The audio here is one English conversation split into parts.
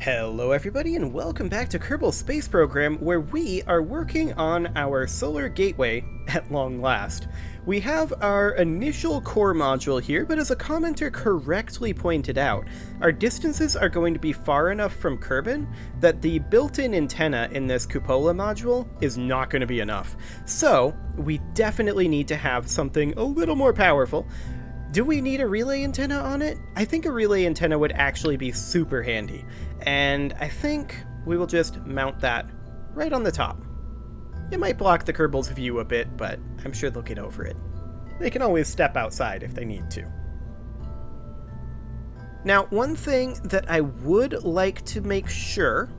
Hello everybody and welcome back to Kerbal Space Program, where we are working on our solar gateway at long last. We have our initial core module here, but as a commenter correctly pointed out, our distances are going to be far enough from Kerbin that the built-in antenna in this cupola module is not going to be enough. So we definitely need to have something a little more powerful. Do we need a relay antenna on it? I think a relay antenna would actually be super handy, and I think we will just mount that right on the top. It might block the Kerbal's view a bit, but I'm sure they'll get over it. They can always step outside if they need to. Now, one thing that I would like to make sure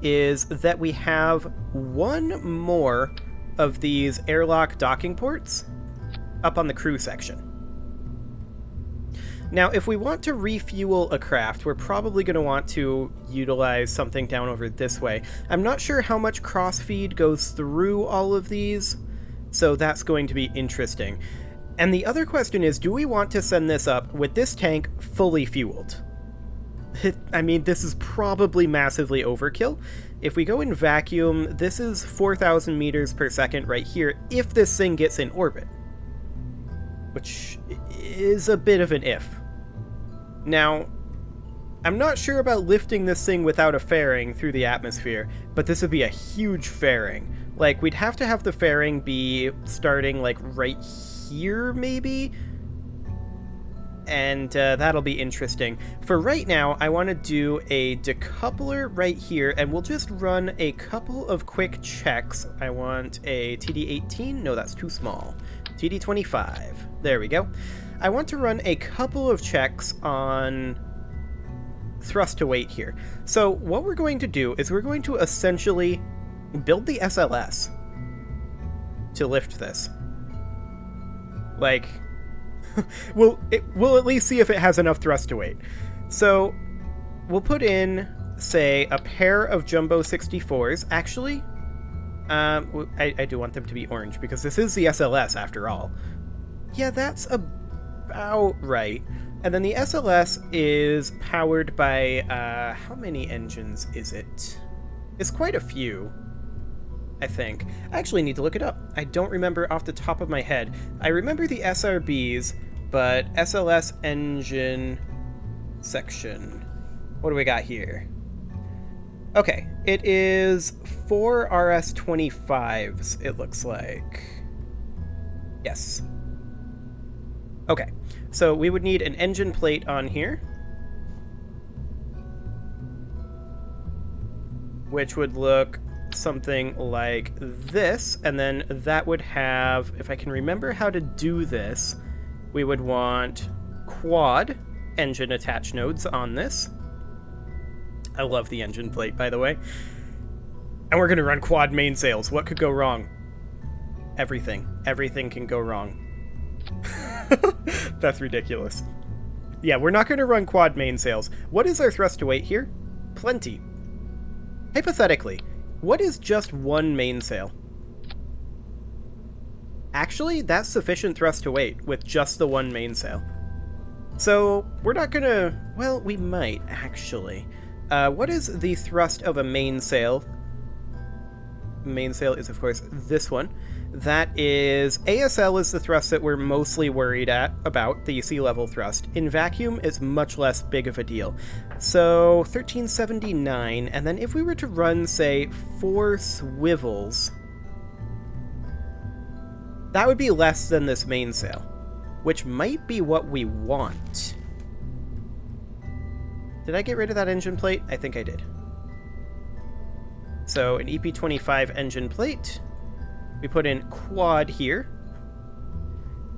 is that we have one more of these airlock docking ports up on the crew section. Now, if we want to refuel a craft, we're probably going to want to utilize something down over this way. I'm not sure how much crossfeed goes through all of these, so that's going to be interesting. And the other question is, do we want to send this up with this tank fully fueled? I mean, this is probably massively overkill. If we go in vacuum, this is 4,000 meters per second right here if this thing gets in orbit, which is a bit of an if. Now, I'm not sure about lifting this thing without a fairing through the atmosphere, but this would be a huge fairing. Like, we'd have to have the fairing be starting, like, right here, maybe? And that'll be interesting. For right now, I want to do a decoupler right here, and we'll just run a couple of quick checks. I want a TD-18. No, that's too small. TD-25. There we go. I want to run a couple of checks on thrust to weight here. So what we're going to do is we're going to essentially build the SLS to lift this. Like, we'll at least see if it has enough thrust to weight. So we'll put in, say, a pair of Jumbo 64s. Actually, I do want them to be orange because this is the SLS after all. Yeah, that's about right. And then the SLS is powered by, how many engines is it? It's quite a few, I think. I actually need to look it up. I don't remember off the top of my head. I remember the SRBs, but SLS engine section. What do we got here? Okay, it is 4 RS-25s, it looks like. Yes. Okay, so we would need an engine plate on here, which would look something like this, and then that would have, if I can remember how to do this, we would want quad engine attach nodes on this. I love the engine plate, by the way. And we're going to run quad mainsails. What could go wrong? Everything. Everything can go wrong. That's ridiculous. Yeah, we're not going to run quad mainsails. What is our thrust to weight here? Plenty. Hypothetically, what is just one mainsail? Actually, that's sufficient thrust to weight with just the one mainsail. So, we're not going to... Well, we might, actually. What is the thrust of a mainsail? Mainsail is, of course, this one. That is... ASL is the thrust that we're mostly worried about, the sea level thrust. In vacuum, it's much less big of a deal. So, 1379, and then if we were to run, say, 4 swivels, that would be less than this mainsail, which might be what we want. Did I get rid of that engine plate? I think I did. So, an EP25 engine plate. We put in quad here.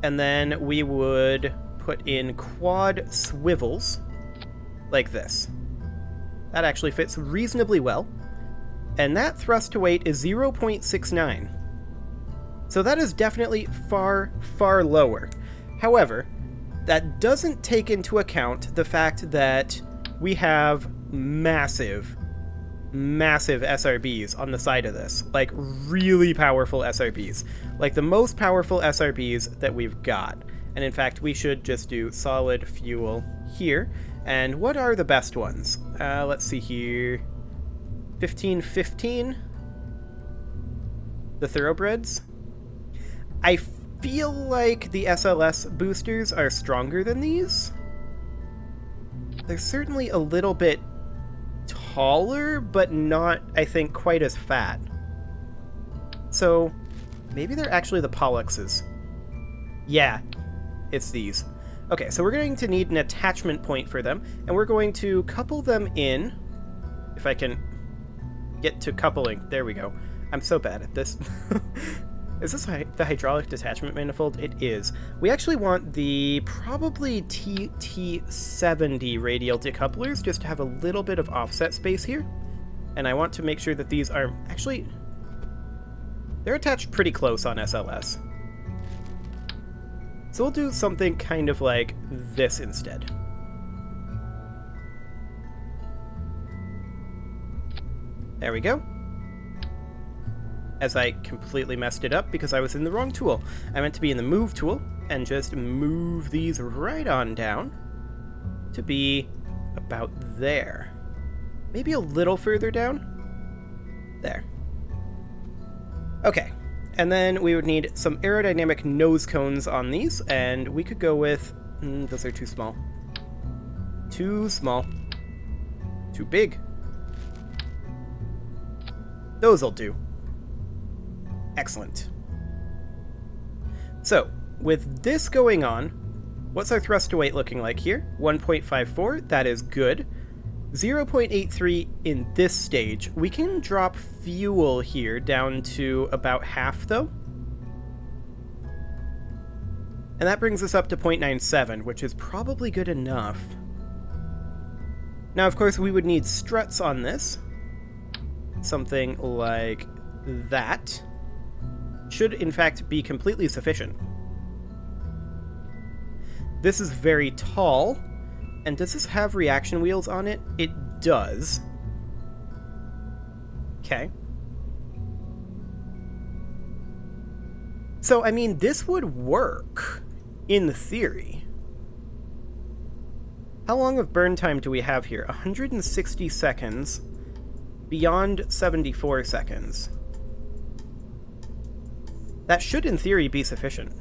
And then we would put in quad swivels, like this. That actually fits reasonably well. And that thrust to weight is 0.69. So that is definitely far, far lower. However, that doesn't take into account the fact that we have massive SRBs on the side of this. Like, really powerful SRBs. Like, the most powerful SRBs that we've got. And in fact, we should just do solid fuel here. And what are the best ones? Let's see here. 1515. The thoroughbreds. I feel like the SLS boosters are stronger than these. They're certainly a little bit taller, but not, I think, quite as fat. So, maybe they're actually the Polluxes. Yeah, it's these. Okay, so we're going to need an attachment point for them, and we're going to couple them in. If I can get to coupling. There we go. I'm so bad at this. Is this the hydraulic detachment manifold? It is. We actually want the probably TT70 radial decouplers just to have a little bit of offset space here. And I want to make sure that these are actually... they're attached pretty close on SLS. So we'll do something kind of like this instead. There we go. As I completely messed it up because I was in the wrong tool. I meant to be in the move tool and just move these right on down to be about there. Maybe a little further down. There. Okay. And then we would need some aerodynamic nose cones on these, and we could go with... those are too small. Too small. Too big. Those'll do. Excellent. So, with this going on, what's our thrust to weight looking like here? 1.54, that is good. 0.83 in this stage. We can drop fuel here down to about half, though. And that brings us up to 0.97, which is probably good enough. Now, of course, we would need struts on this. Something like that. Should, in fact, be completely sufficient. This is very tall. And does this have reaction wheels on it? It does. Okay. So, I mean, this would work, in theory. How long of burn time do we have here? 160 seconds. Beyond 74 seconds. That should, in theory, be sufficient.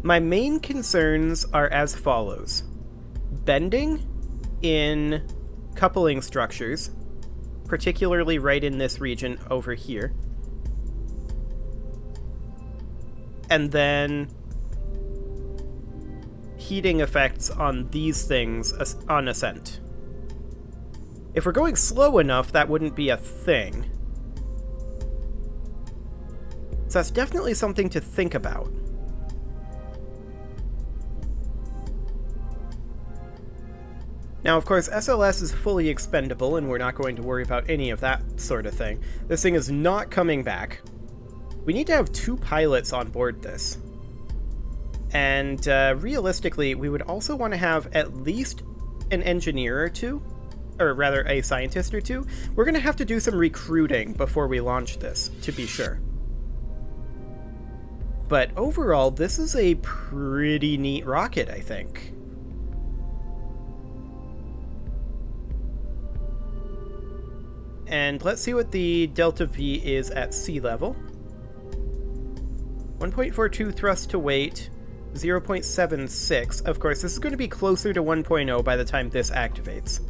My main concerns are as follows. Bending in coupling structures, particularly right in this region over here. And then heating effects on these things on ascent. If we're going slow enough, that wouldn't be a thing. So that's definitely something to think about. Now, of course, SLS is fully expendable, and we're not going to worry about any of that sort of thing. This thing is not coming back. We need to have 2 pilots on board this. And realistically, we would also want to have at least an engineer or 2, or rather a scientist or 2. We're going to have to do some recruiting before we launch this, to be sure. But overall, this is a pretty neat rocket, I think. And let's see what the delta V is at sea level. 1.42 thrust to weight, 0.76. Of course, this is going to be closer to 1.0 by the time this activates.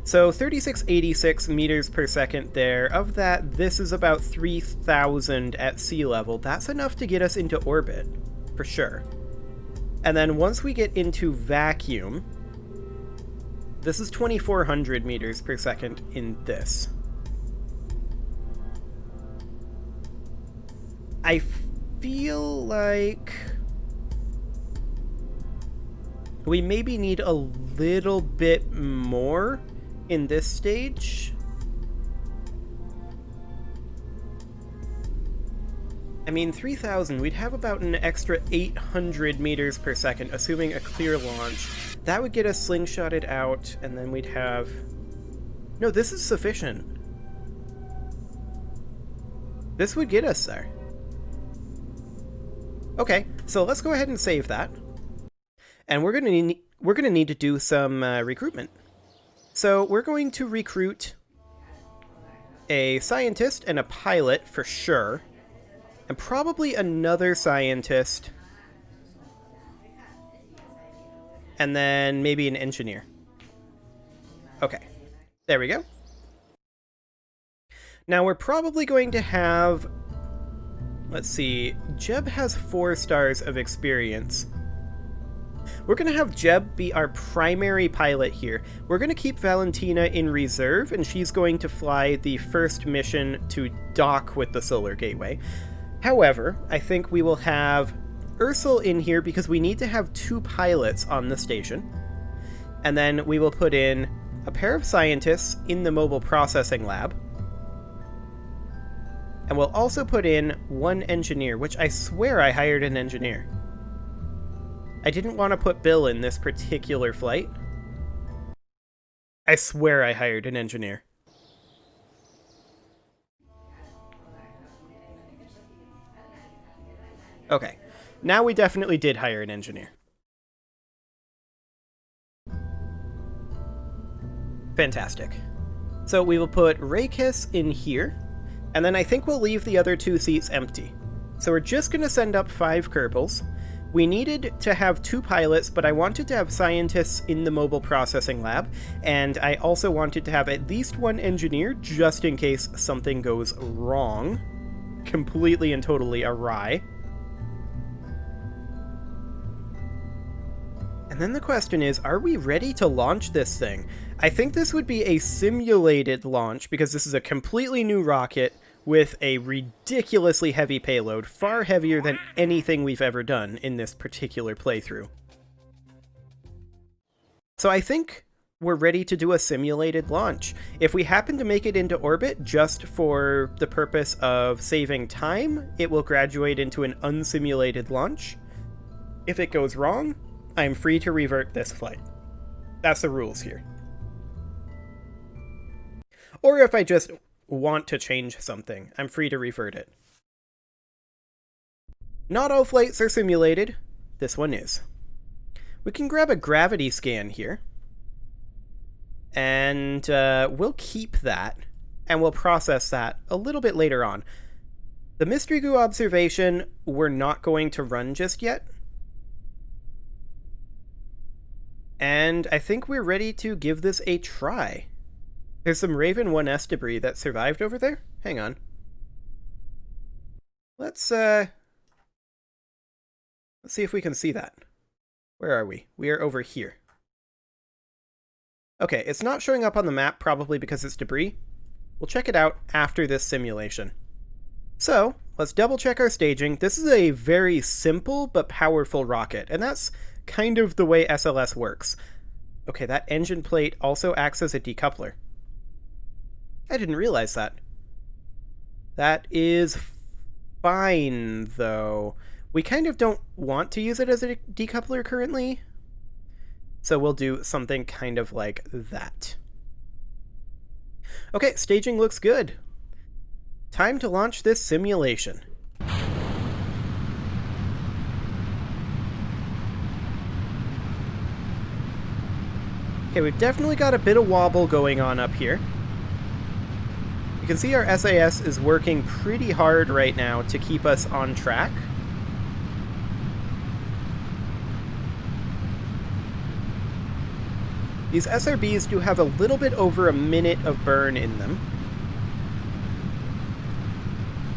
So 3686 meters per second there. Of that, this is about 3,000 at sea level. That's enough to get us into orbit, for sure. And then once we get into vacuum, this is 2,400 meters per second in this. I feel like we maybe need a little bit more in this stage. I mean, 3,000, we'd have about an extra 800 meters per second, assuming a clear launch. That would get us slingshotted out, and then we'd have... No, this is sufficient. This would get us there. Okay, so let's go ahead and save that. And we're gonna need to do some recruitment. So we're going to recruit a scientist and a pilot for sure, and probably another scientist, and then maybe an engineer. Okay, there we go. Now we're probably going to have, let's see, Jeb has 4 stars of experience. We're going to have Jeb be our primary pilot here. We're going to keep Valentina in reserve, and she's going to fly the first mission to dock with the Solar Gateway. However, I think we will have Ursel in here because we need to have 2 pilots on the station. And then we will put in a pair of scientists in the mobile processing lab. And we'll also put in 1 engineer, which I swear I hired an engineer. I didn't want to put Bill in this particular flight. I swear I hired an engineer. Okay, now we definitely did hire an engineer. Fantastic. So we will put Rakis in here, and then I think we'll leave the other 2 seats empty. So we're just going to send up 5 Kerbals. We needed to have 2 pilots, but I wanted to have scientists in the mobile processing lab, and I also wanted to have at least 1 engineer just in case something goes wrong. Completely and totally awry. And then the question is, are we ready to launch this thing? I think this would be a simulated launch because this is a completely new rocket with a ridiculously heavy payload, far heavier than anything we've ever done in this particular playthrough. So I think we're ready to do a simulated launch. If we happen to make it into orbit just for the purpose of saving time, it will graduate into an unsimulated launch. If it goes wrong, I'm free to revert this flight. That's the rules here. Or if I just want to change something, I'm free to revert it. Not all flights are simulated. This one is. We can grab a gravity scan here. And we'll keep that. And we'll process that a little bit later on. The Mystery Goo observation we're not going to run just yet. And I think we're ready to give this a try. There's some Raven 1S debris that survived over there. Hang on. Let's see if we can see that. Where are we? We are over here. Okay, it's not showing up on the map, probably because it's debris. We'll check it out after this simulation. So, let's double check our staging. This is a very simple but powerful rocket, and that's kind of the way SLS works. Okay, that engine plate also acts as a decoupler. I didn't realize that. That is fine, though. We kind of don't want to use it as a decoupler currently, so we'll do something kind of like that. Okay, staging looks good. Time to launch this simulation. Okay, we've definitely got a bit of wobble going on up here. You can see our SAS is working pretty hard right now to keep us on track. These SRBs do have a little bit over a minute of burn in them.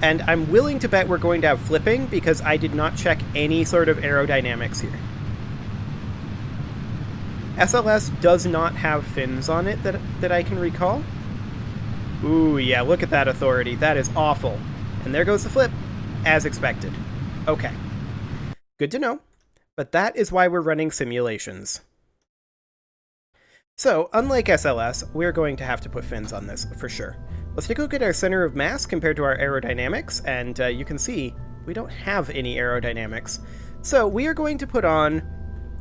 And I'm willing to bet we're going to have flipping because I did not check any sort of aerodynamics here. SLS does not have fins on it that I can recall. Ooh, yeah, look at that authority. That is awful. And there goes the flip, as expected. Okay. Good to know. But that is why we're running simulations. So, unlike SLS, we're going to have to put fins on this, for sure. Let's take a look at our center of mass compared to our aerodynamics, and you can see we don't have any aerodynamics. So, we are going to put on,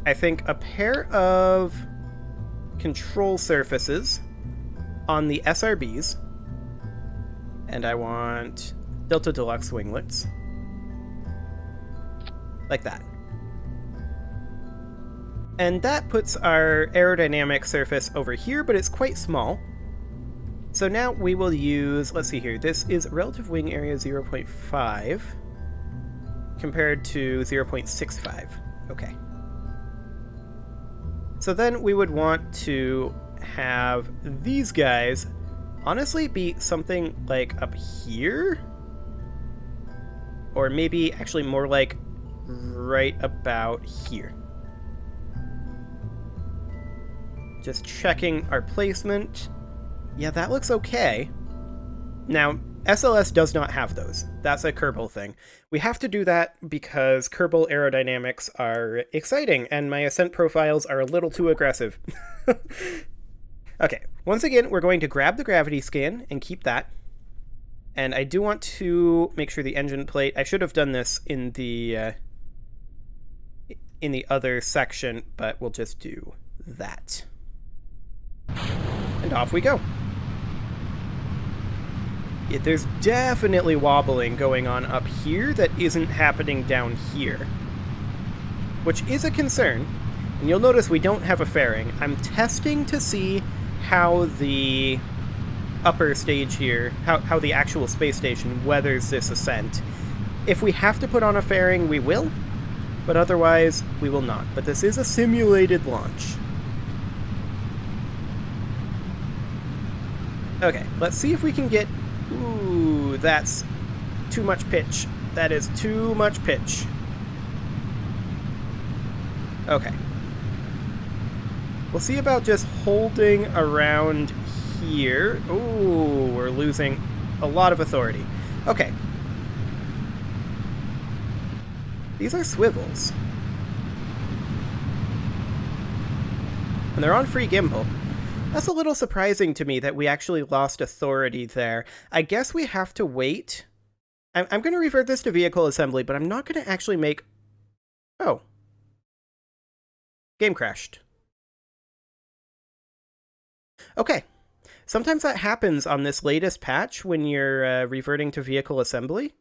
I think, a pair of control surfaces on the SRBs. And I want Delta Deluxe winglets. like that. And that puts our aerodynamic surface over here, but it's quite small. So now we will use, let's see here, this is relative wing area 0.5 compared to 0.65. Okay. So then we would want to have these guys honestly be something like up here, or maybe actually more like right about here. Just checking our placement. Yeah, that looks okay. Now, SLS does not have those. That's a Kerbal thing. We have to do that because Kerbal aerodynamics are exciting, and my ascent profiles are a little too aggressive. Okay, once again, we're going to grab the gravity scan and keep that. And I do want to make sure the engine plate... I should have done this in the other section, but we'll just do that. And off we go. Yeah, there's definitely wobbling going on up here that isn't happening down here, which is a concern. And you'll notice we don't have a fairing. I'm testing to see how the upper stage here, how the actual space station weathers this ascent. If we have to put on a fairing, we will, but otherwise we will not. But this is a simulated launch. Okay, let's see if we can get... Ooh, that's too much pitch. That is too much pitch. Okay. We'll see about just holding around here. Ooh, we're losing a lot of authority. Okay. These are swivels. And they're on free gimbal. That's a little surprising to me that we actually lost authority there. I guess we have to wait. I'm going to revert this to vehicle assembly, but I'm not going to actually make... Oh. Game crashed. Okay. Sometimes that happens on this latest patch when you're reverting to vehicle assembly,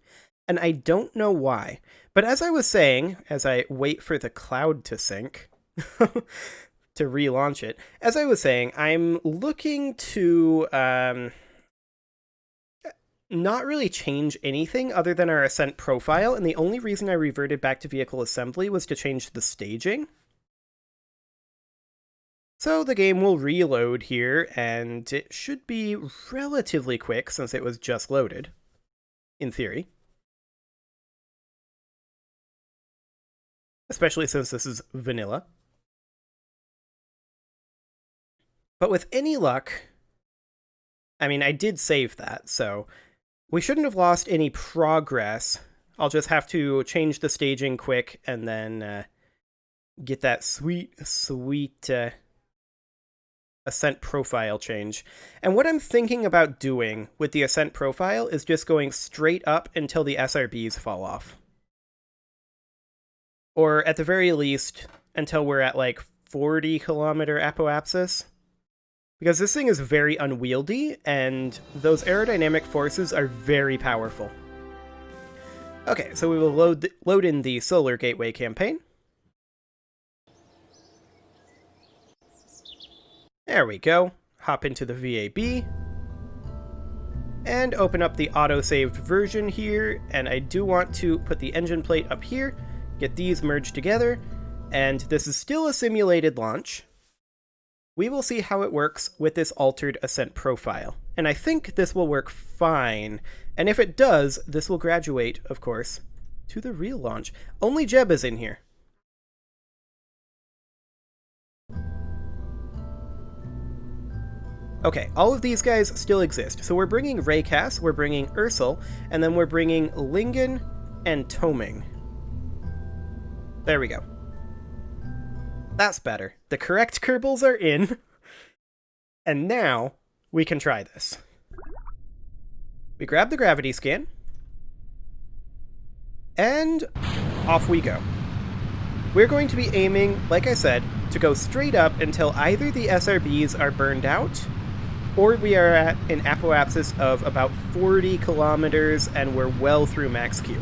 and I don't know why. But as I was saying, as I wait for the cloud to sync... to relaunch it. As I was saying, I'm looking to not really change anything other than our ascent profile, and the only reason I reverted back to vehicle assembly was to change the staging. So the game will reload here, and it should be relatively quick since it was just loaded, in theory. Especially since this is vanilla. But with any luck, I mean, I did save that, so we shouldn't have lost any progress. I'll just have to change the staging quick and then get that sweet ascent profile change. And what I'm thinking about doing with the ascent profile is just going straight up until the SRBs fall off. Or at the very least, until we're at like 40 kilometer apoapsis. Because this thing is very unwieldy, and those aerodynamic forces are very powerful. Okay, so we will load in the Solar Gateway campaign. There we go. Hop into the VAB. And open up the auto-saved version here, and I do want to put the engine plate up here, get these merged together, and this is still a simulated launch. We will see how it works with this altered ascent profile. And I think this will work fine. And if it does, this will graduate, of course, to the real launch. Only Jeb is in here. Okay, all of these guys still exist. So we're bringing Raycast, we're bringing Ursel, and then we're bringing Lingen and Toming. There we go. That's better. The correct Kerbals are in. And now we can try this. We grab the gravity scan. And off we go. We're going to be aiming, like I said, to go straight up until either the SRBs are burned out, or we are at an apoapsis of about 40 kilometers and we're well through max Q.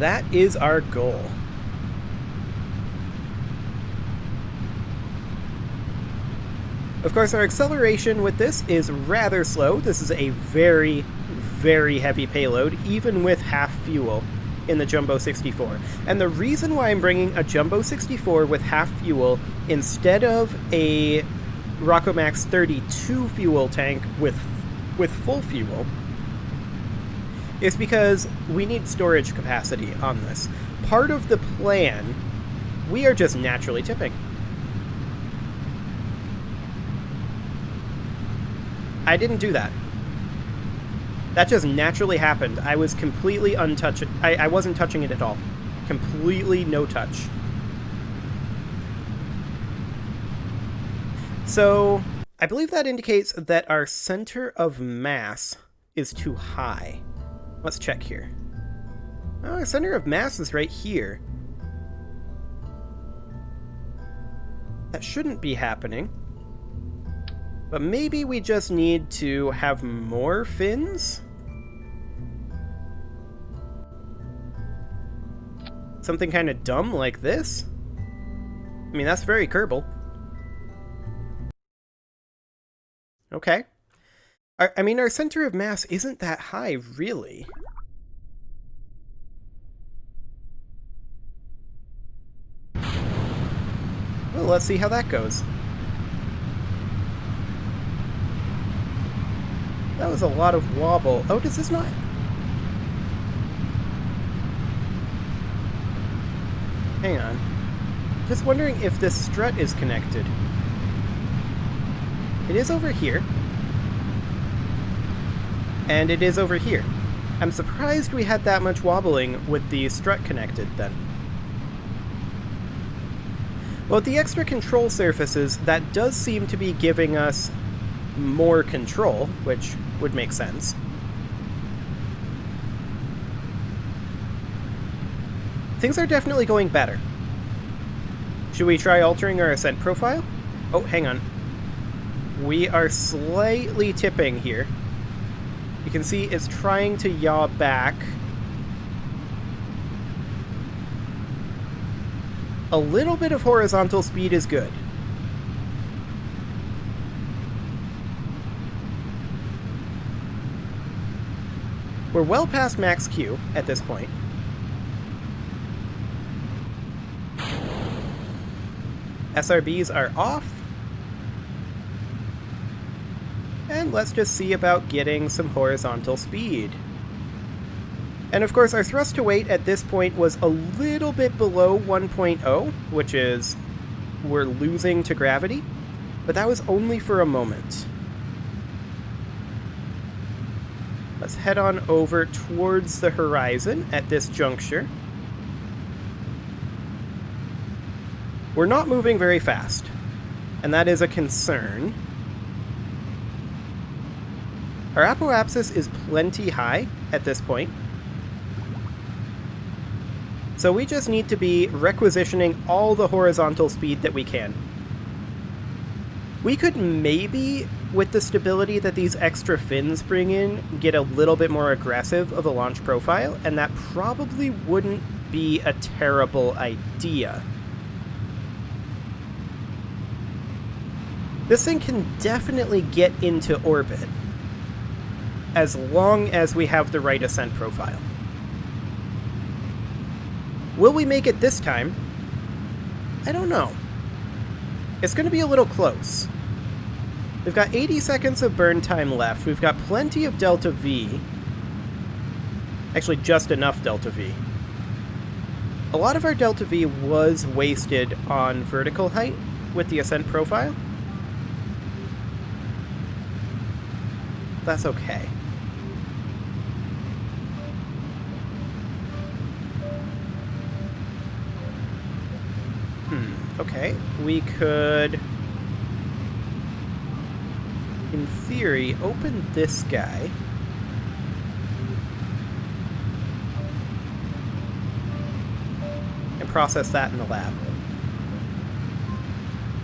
that is our goal. Of course, our acceleration with this is rather slow. This is a very, very heavy payload, even with half fuel in the Jumbo 64. And the reason why I'm bringing a Jumbo 64 with half fuel instead of a Rockomax 32 fuel tank with full fuel is because we need storage capacity on this. Part of the plan, we are just naturally tipping. I didn't do that. That just naturally happened. I was completely untouched. I wasn't touching it at all. Completely no touch. So, I believe that indicates that our center of mass is too high. Let's check here. Oh, our center of mass is right here. That shouldn't be happening. But maybe we just need to have more fins? Something kind of dumb like this? I mean, that's very Kerbal. Okay. I mean, our center of mass isn't that high, really. Well, let's see how that goes. That was a lot of wobble. Oh, does this not? Hang on. Just wondering if this strut is connected. It is over here. And it is over here. I'm surprised we had that much wobbling with the strut connected then. Well, with the extra control surfaces, that does seem to be giving us more control, which would make sense. Things are definitely going better. Should we try altering our ascent profile? Oh, hang on. We are slightly tipping here. You can see it's trying to yaw back. A little bit of horizontal speed is good. We're well past max Q at this point. SRBs are off. And let's just see about getting some horizontal speed. And of course, our thrust to weight at this point was a little bit below 1.0, which is we're losing to gravity, but that was only for a moment. Let's head on over towards the horizon at this juncture. We're not moving very fast, and that is a concern. Our apoapsis is plenty high at this point, so we just need to be requisitioning all the horizontal speed that we can. We could maybe, with the stability that these extra fins bring in, get a little bit more aggressive of a launch profile, and that probably wouldn't be a terrible idea. This thing can definitely get into orbit, as long as we have the right ascent profile. Will we make it this time? I don't know. It's going to be a little close. We've got 80 seconds of burn time left. We've got plenty of delta V. Actually, just enough delta V. A lot of our delta V was wasted on vertical height with the ascent profile. That's okay. Okay, we could, in theory, open this guy. And process that in the lab.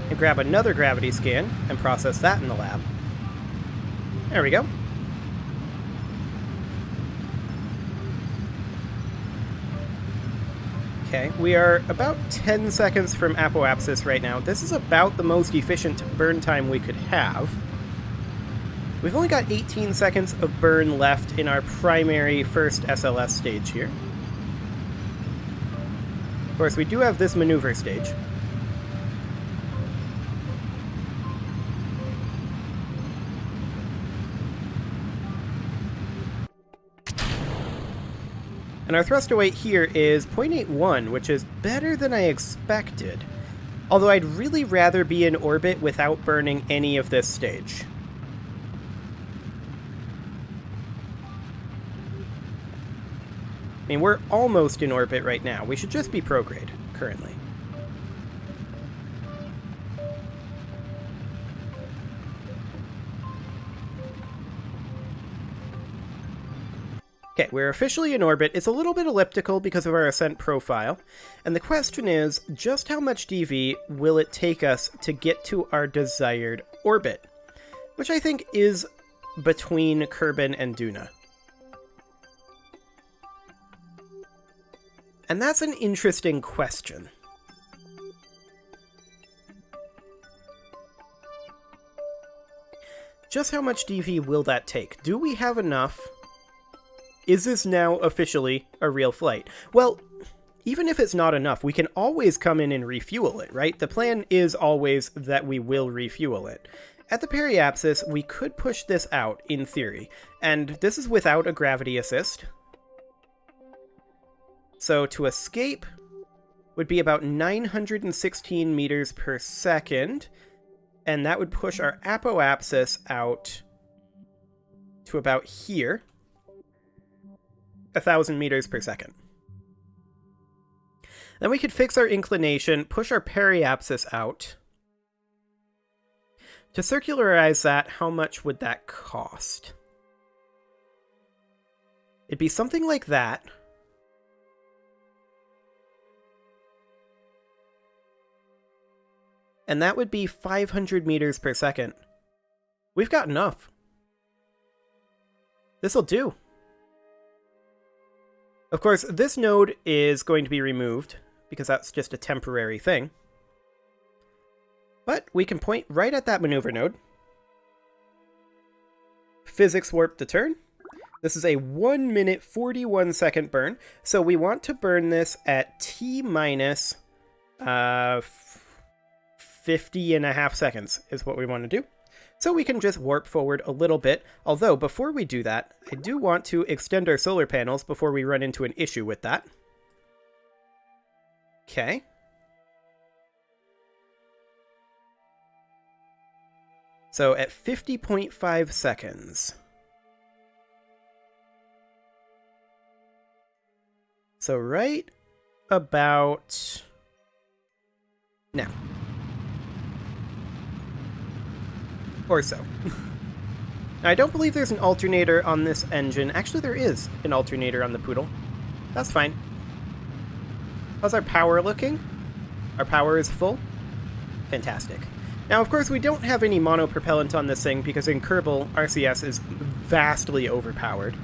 And grab another gravity scan and process that in the lab. There we go. Okay, we are about 10 seconds from apoapsis right now. This is about the most efficient burn time we could have. We've only got 18 seconds of burn left in our primary first SLS stage here. Of course, we do have this maneuver stage. And our thrust to weight here is 0.81, which is better than I expected. Although I'd really rather be in orbit without burning any of this stage. I mean, we're almost in orbit right now. We should just be prograde, currently. Okay, we're officially in orbit. It's a little bit elliptical because of our ascent profile. And the question is, just how much DV will it take us to get to our desired orbit? Which I think is between Kerbin and Duna. And that's an interesting question. Just how much DV will that take? Do we have enough? Is this now officially a real flight? Well, even if it's not enough, we can always come in and refuel it, right? The plan is always that we will refuel it. At the periapsis, we could push this out, in theory, and this is without a gravity assist. So to escape would be about 916 meters per second, and that would push our apoapsis out to about here. 1,000 meters per second. Then we could fix our inclination, push our periapsis out. To circularize that, how much would that cost? It'd be something like that. And that would be 500 meters per second. We've got enough. This'll do. Of course, this node is going to be removed, because that's just a temporary thing. But we can point right at that maneuver node. Physics warp the turn. This is a 1 minute 41 second burn, so we want to burn this at T minus 50.5 seconds is what we want to do. So we can just warp forward a little bit, although before we do that, I do want to extend our solar panels before we run into an issue with that. Okay. So at 50.5 seconds. So right about now. Or so. Now, I don't believe there's an alternator on this engine. Actually, there is an alternator on the Poodle. That's fine. How's our power looking? Our power is full? Fantastic. Now, of course, we don't have any monopropellant on this thing because in Kerbal, RCS is vastly overpowered.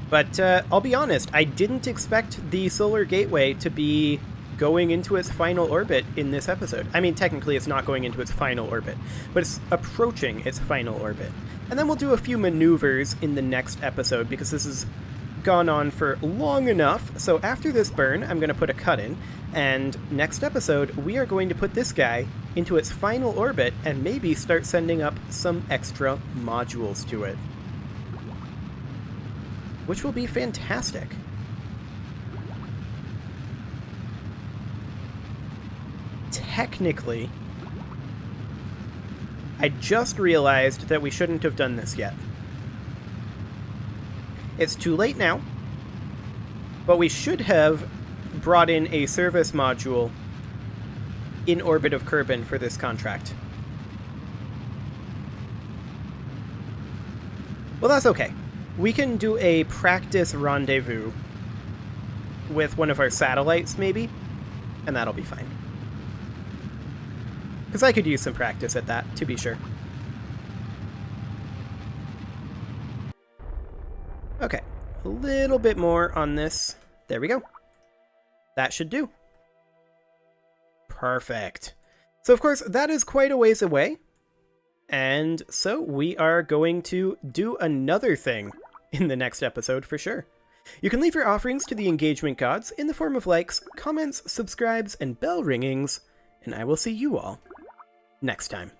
But I'll be honest, I didn't expect the Solar Gateway to be going into its final orbit in this episode. I mean, technically it's not going into its final orbit, but it's approaching its final orbit. And then we'll do a few maneuvers in the next episode because this has gone on for long enough. So after this burn, I'm going to put a cut in, and next episode we are going to put this guy into its final orbit and maybe start sending up some extra modules to it, which will be fantastic. Technically, I just realized that we shouldn't have done this yet. It's too late now, but we should have brought in a service module in orbit of Kerbin for this contract. Well, that's okay. We can do a practice rendezvous with one of our satellites, maybe, and that'll be fine. Because I could use some practice at that, to be sure. Okay, a little bit more on this. There we go. That should do. Perfect. So of course, that is quite a ways away. And so we are going to do another thing in the next episode for sure. You can leave your offerings to the engagement gods in the form of likes, comments, subscribes, and bell ringings, and I will see you all next time.